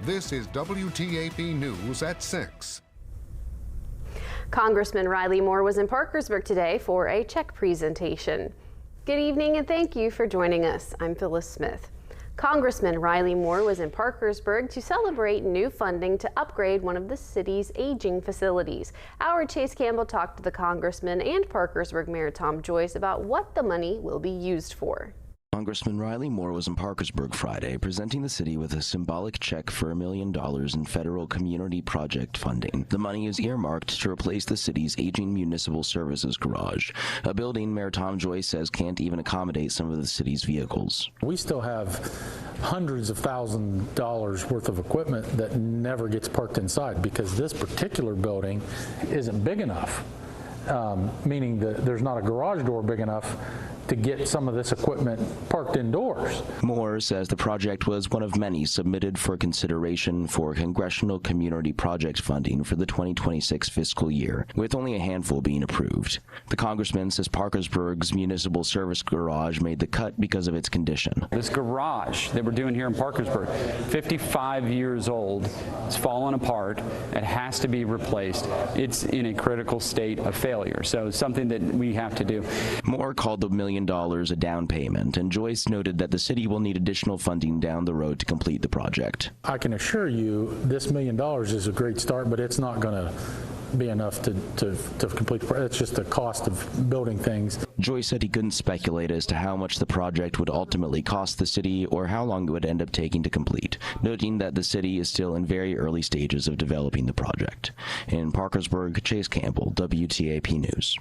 This is WTAP News at 6. Congressman Riley Moore was in Parkersburg today for a check presentation. Good evening and thank you for joining us. I'm Phyllis Smith. Congressman Riley Moore was in Parkersburg to celebrate new funding to upgrade one of the city's aging facilities. Our Chase Campbell talked to the congressman and Parkersburg Mayor Tom Joyce about what the money will be used for. Congressman Riley Moore was in Parkersburg Friday, presenting the city with a symbolic check for $1 million in federal community project funding. The money is earmarked to replace the city's aging municipal services garage, a building Mayor Tom Joyce says can't even accommodate some of the city's vehicles. We still have hundreds of thousands of dollars worth of equipment that never gets parked inside because this particular building isn't big enough, meaning that there's not a garage door big enough to get some of this equipment parked indoors. Moore says the project was one of many submitted for consideration for congressional community project funding for the 2026 fiscal year, with only a handful being approved. The congressman says Parkersburg's municipal service garage made the cut because of its condition. This garage that we're doing here in Parkersburg, 55 years old, it's fallen apart, it has to be replaced. It's in a critical state of failure, so it's something that we have to do. Moore called the $1 million a down payment, and Joyce noted that the city will need additional funding down the road to complete the project. I can assure you this $1 million is a great start, but it's not going to be enough to complete. It's just the cost of building things. Joyce said he couldn't speculate as to how much the project would ultimately cost the city or how long it would end up taking to complete, noting that the city is still in very early stages of developing the project. In Parkersburg, Chase Campbell, WTAP News.